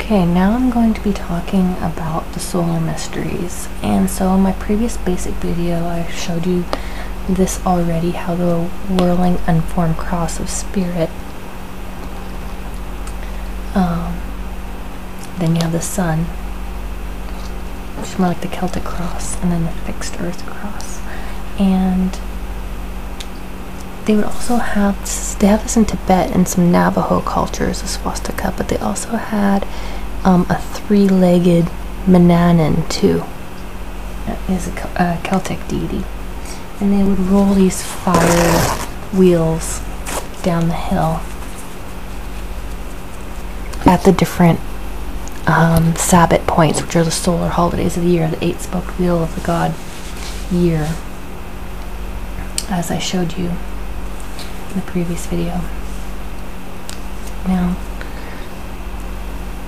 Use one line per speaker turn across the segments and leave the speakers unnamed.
Okay, now I'm going to be talking about the solar mysteries. And so in my previous basic video, I showed you this already, how the whirling unformed cross of spirit. Then you have the sun, which is more like the Celtic cross, and then the fixed earth cross. And they would also have this in Tibet and some Navajo cultures, the swastika, but they also had a three-legged Mannanan too. That is a Celtic deity. And they would roll these fire wheels down the hill at the different Sabbath points, which are the solar holidays of the year, the eight-spoked wheel of the god year, as I showed you in the previous video. Now,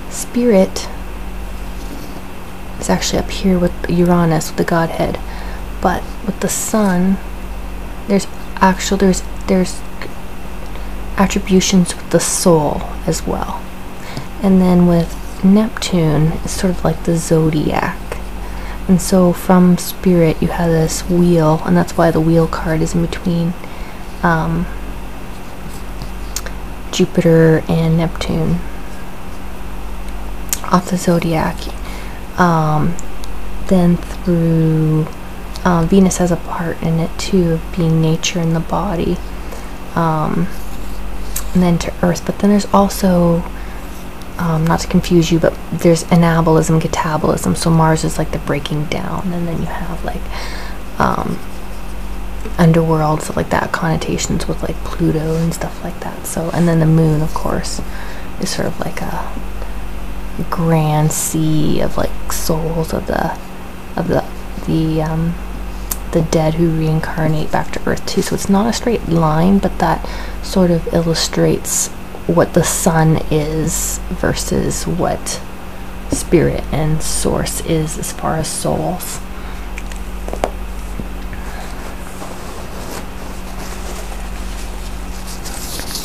spirit is actually up here with Uranus, with the godhead, but with the sun, there's attributions with the soul as well. And then with Neptune, it's sort of like the zodiac. And so from spirit, you have this wheel, and that's why the wheel card is in between Jupiter and Neptune off the zodiac. Then through Venus has a part in it too, of being nature in the body, and then to Earth. But then there's also, not to confuse you, but there's anabolism, catabolism. So Mars is like the breaking down, and then you have like underworld, stuff like that, connotations with like Pluto and stuff like that. So, and then the moon, of course, is sort of like a grand sea of like souls of the dead who reincarnate back to Earth too. So it's not a straight line, but that sort of illustrates what the sun is versus what spirit and source is as far as souls.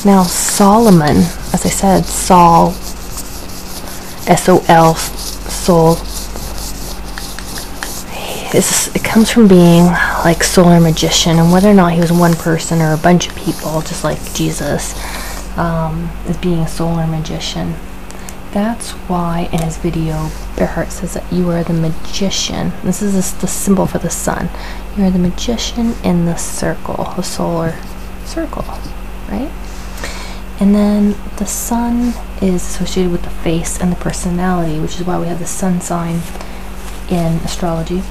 Now Solomon, as I said, Sol, S-O-L, soul, it comes from being like solar magician, and whether or not he was one person or a bunch of people, just like Jesus, as being a solar magician. That's why in his video Bearheart says that you are the magician. This is the symbol for the sun. You are the magician in the circle, the solar circle, right? And then the sun is associated with the face and the personality, which is why we have the sun sign in astrology.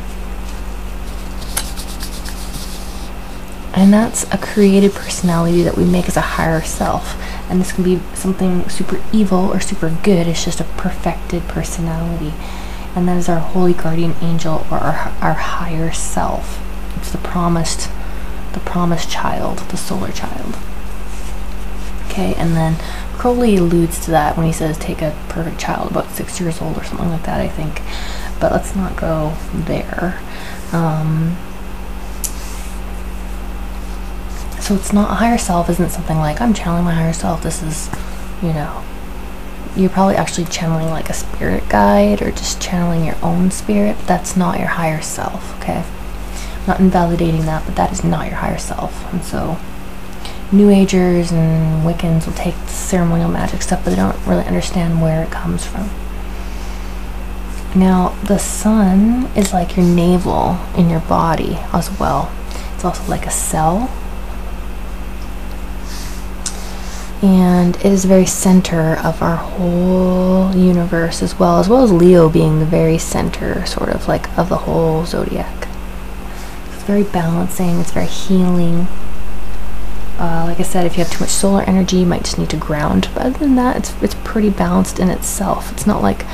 And that's a created personality that we make as a higher self. And this can be something super evil or super good. It's just a perfected personality. And that is our holy guardian angel, or our higher self. It's the promised child, the solar child. Okay, and then Crowley alludes to that when he says take a perfect child, about 6 years old or something like that, I think. But let's not go there. So it's not, a higher self isn't something like, I'm channeling my higher self. This is, you know, you're probably actually channeling like a spirit guide or just channeling your own spirit. But that's not your higher self, okay? I'm not invalidating that, but that is not your higher self. And so New Agers and Wiccans will take the ceremonial magic stuff, but they don't really understand where it comes from. Now, the sun is like your navel in your body as well. It's also like a cell. And it is the very center of our whole universe, as well as Leo being the very center, sort of like, of the whole zodiac. It's very balancing, it's very healing. Like I said, if you have too much solar energy, you might just need to ground. But other than that, it's pretty balanced in itself. It's not like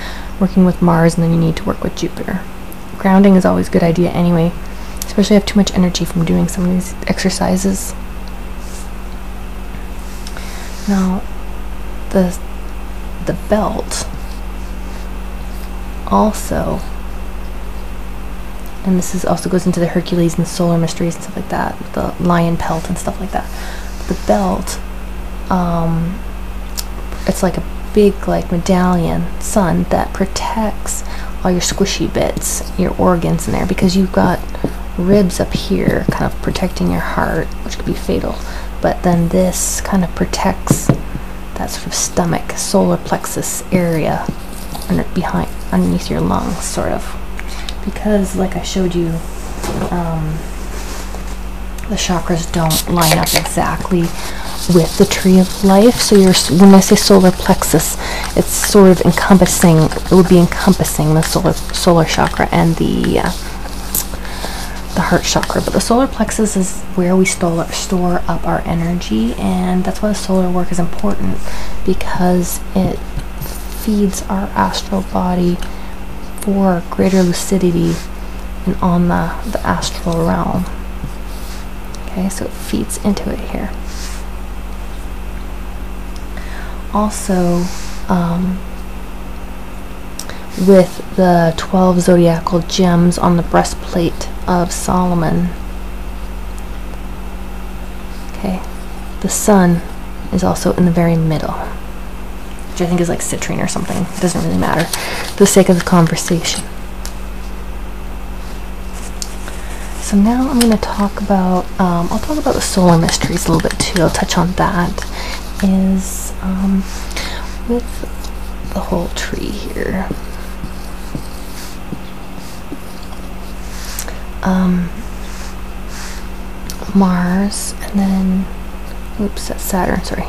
working with Mars and then you need to work with Jupiter. Grounding is always a good idea anyway, especially if you have too much energy from doing some of these exercises. Now, the belt also, and this is also goes into the Hercules and the solar mysteries and stuff like that, the lion pelt and stuff like that. The belt, it's like a big like medallion sun that protects all your squishy bits, your organs in there, because you've got ribs up here kind of protecting your heart, which could be fatal, but then this kind of protects that sort of stomach, solar plexus area underneath your lungs, sort of, because like I showed you, the chakras don't line up exactly with the tree of life. So when I say solar plexus, it's sort of encompassing, it would be encompassing the solar chakra and the heart chakra, but the solar plexus is where we store up our energy, and that's why the solar work is important, because it feeds our astral body for greater lucidity and on the astral realm. Okay, so it feeds into it here. Also, with the 12 zodiacal gems on the breastplate of Solomon, okay, the sun is also in the very middle, which I think is like citrine or something. It doesn't really matter for the sake of the conversation. So now I'm going to talk about, I'll talk about the solar mysteries a little bit too. I'll touch on that, is with the whole tree here. Mars, and then, oops, that's Saturn, sorry.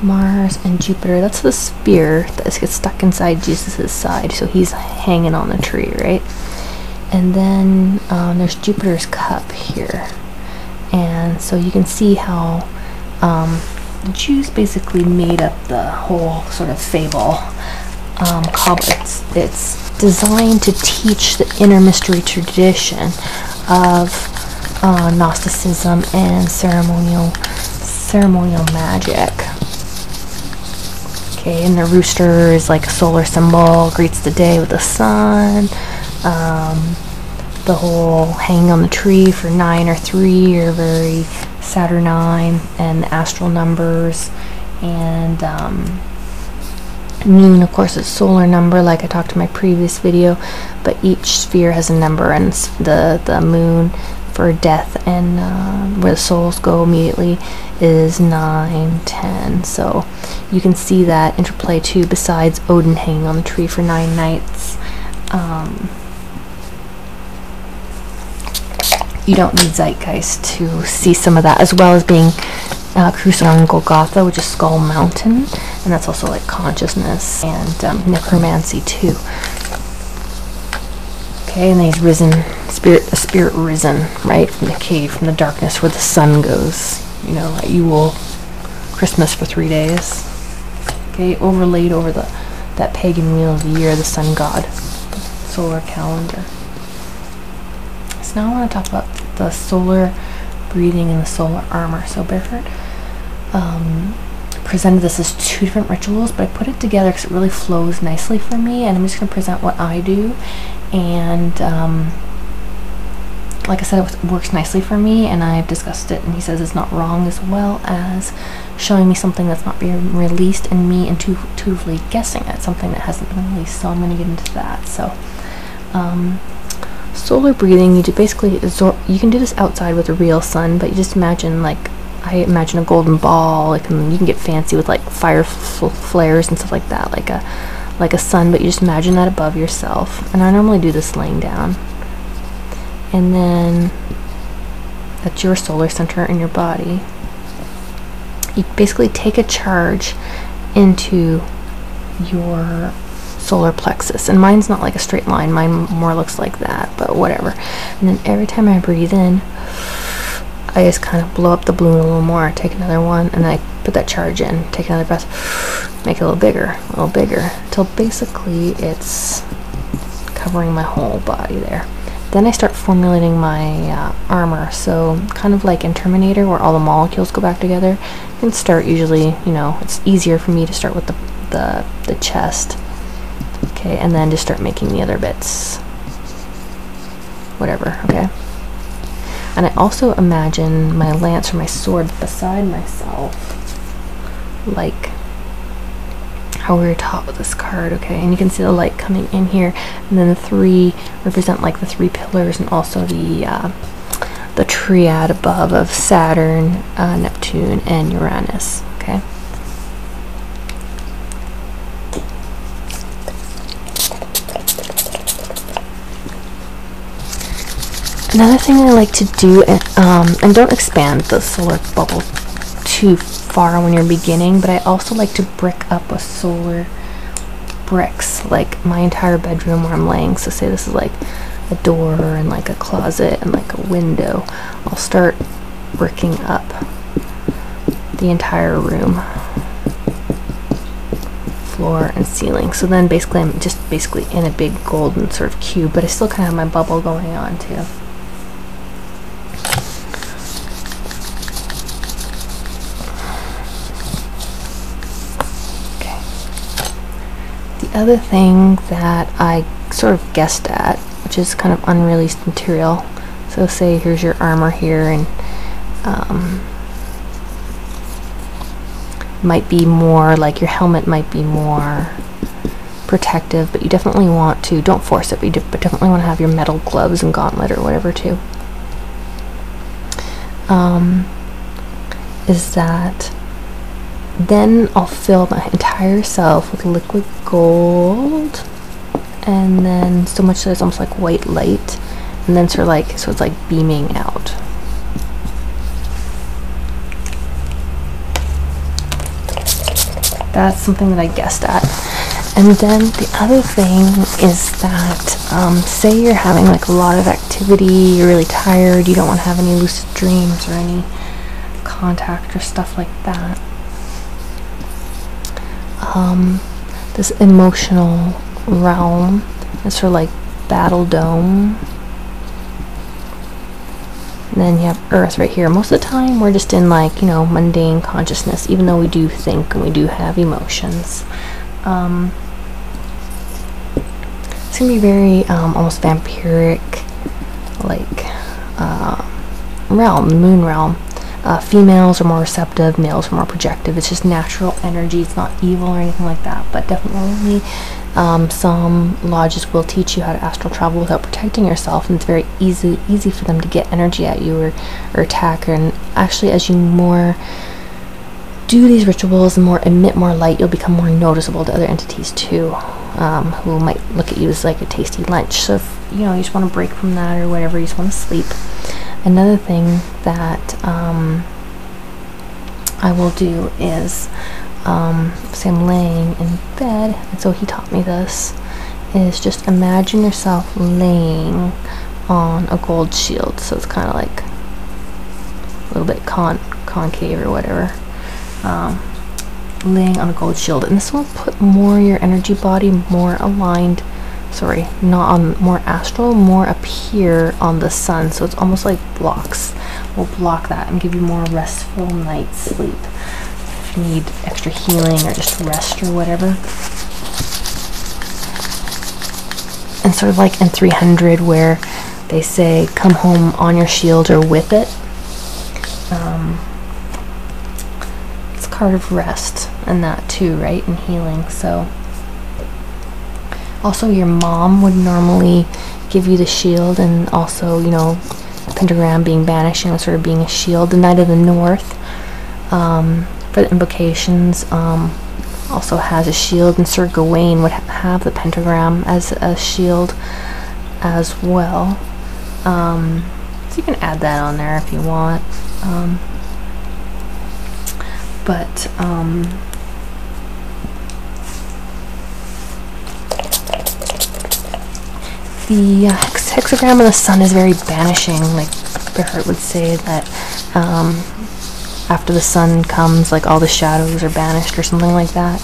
Mars and Jupiter, that's the spear that gets stuck inside Jesus's side, so he's hanging on the tree, right? And then there's Jupiter's cup here, and so you can see how the Jews basically made up the whole sort of fable. It's designed to teach the inner mystery tradition of Gnosticism and ceremonial magic. Okay, and the rooster is like a solar symbol, greets the day with the sun. The whole hanging on the tree for 9 or 3 are very Saturnine, and the astral numbers, and moon, of course, is solar number, like I talked in my previous video, but each sphere has a number, and the moon for death and where the souls go immediately is 9, 10. So you can see that interplay too, besides Odin hanging on the tree for 9 nights. You don't need zeitgeist to see some of that, as well as being crucified on Golgotha, which is Skull Mountain, and that's also like consciousness and necromancy too. Okay, and then he's risen, a spirit risen, right, from the cave, from the darkness where the sun goes. You know, like Yule, Christmas for 3 days. Okay, overlaid over that pagan wheel of the year, the sun god, solar calendar. So now I want to talk about the solar breathing and the solar armor. So Barefoot presented this as 2 different rituals, but I put it together because it really flows nicely for me, and I'm just going to present what I do. And like I said, it works nicely for me, and I've discussed it, and he says it's not wrong, as well as showing me something that's not being released and me intuitively guessing at something that hasn't been released. So I'm going to get into that. So solar breathing, you can do this outside with a real sun, but you just imagine, like, I imagine a golden ball, like, and you can get fancy with like fire flares and stuff like that, like a sun, but you just imagine that above yourself. And I normally do this laying down, and then that's your solar center in your body. You basically take a charge into your solar plexus, and mine's not like a straight line, mine more looks like that, but whatever. And then every time I breathe in, I just kind of blow up the balloon a little more, take another one, and then I put that charge in, take another breath, make it a little bigger, until basically it's covering my whole body there. Then I start formulating my armor, so kind of like in Terminator, where all the molecules go back together. You can start usually, you know, it's easier for me to start with the chest. Okay, and then just start making the other bits, whatever. Okay, and I also imagine my lance or my sword beside myself, like how we were taught with this card. Okay, and you can see the light coming in here, and then the 3 represent like the 3 pillars, and also the triad above of Saturn, Neptune, and Uranus. Okay. Another thing I like to do, and don't expand the solar bubble too far when you're beginning, but I also like to brick up with solar bricks, like my entire bedroom where I'm laying. So say this is like a door and like a closet and like a window. I'll start bricking up the entire room, floor and ceiling. So then basically I'm just basically in a big golden sort of cube, but I still kind of have my bubble going on too. The other thing that I sort of guessed at, which is kind of unreleased material, so say here's your armor here, and might be more like your helmet might be more protective, but you definitely want to, don't force it, but you definitely want to have your metal gloves and gauntlet or whatever too. Is that then I'll fill my entire self with liquid gold, and then so much that it's almost like white light, and then sort of like, so it's like beaming out. That's something that I guessed at. And then the other thing is that say you're having like a lot of activity, you're really tired, you don't want to have any lucid dreams or any contact or stuff like that. This emotional realm is sort of like Battle Dome. And then you have Earth right here. Most of the time we're just in like, you know, mundane consciousness, even though we do think and we do have emotions. It's gonna be very almost vampiric, like realm, the moon realm. Females are more receptive, males are more projective. It's just natural energy. It's not evil or anything like that, but definitely some lodges will teach you how to astral travel without protecting yourself, and it's very easy for them to get energy at you or attack. And actually, as you more do these rituals and more emit more light, you'll become more noticeable to other entities too, who might look at you as like a tasty lunch. So if you know you just want to break from that or whatever, you just want to sleep. Another thing that I will do is say I'm laying in bed, and so he taught me this, is just imagine yourself laying on a gold shield. So it's kind of like a little bit concave or whatever, laying on a gold shield, and this will put more your energy body more aligned, sorry, not on more astral, more up here on the sun. So it's almost like blocks, will block that and give you more restful night's sleep if you need extra healing or just rest or whatever. And sort of like in 300 where they say come home on your shield or with it, it's a card of rest and that too, right, and healing. So also your mom would normally give you the shield, and also, you know, the pentagram being banished, you know, sort of being a shield. The Knight of the North, for the invocations, also has a shield, and Sir Gawain would have the pentagram as a shield as well. So you can add that on there if you want. The hexagram of the sun is very banishing. Like Behrart would say that after the sun comes, like all the shadows are banished or something like that.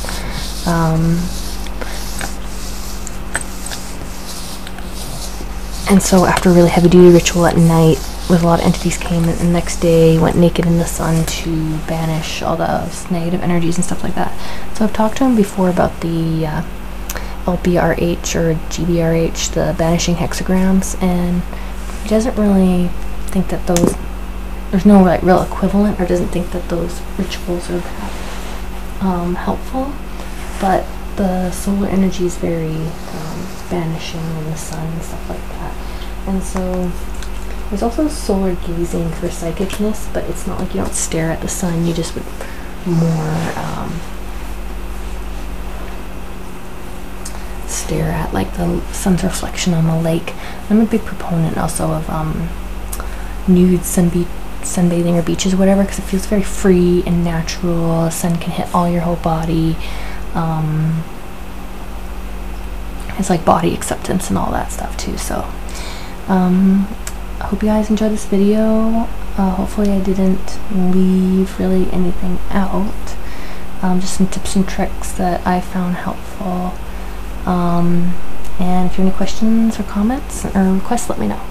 And so after a really heavy duty ritual at night with a lot of entities came, and the next day went naked in the sun to banish all those negative energies and stuff like that. So I've talked to him before about the LBRH or GBRH, the banishing hexagrams, and he doesn't really think that those, there's no like real equivalent, or doesn't think that those rituals are that helpful. but the solar energy is very banishing in the sun and stuff like that. And so there's also solar gazing for psychicness, but it's not like you don't stare at the sun, you just would more stare at like the sun's reflection on the lake. I'm a big proponent also of nude sunbathing or beaches or whatever, because it feels very free and natural. The sun can hit all your whole body. It's like body acceptance and all that stuff too. So I hope you guys enjoyed this video. Hopefully I didn't leave really anything out. Just some tips and tricks that I found helpful. And if you have any questions or comments or requests, let me know.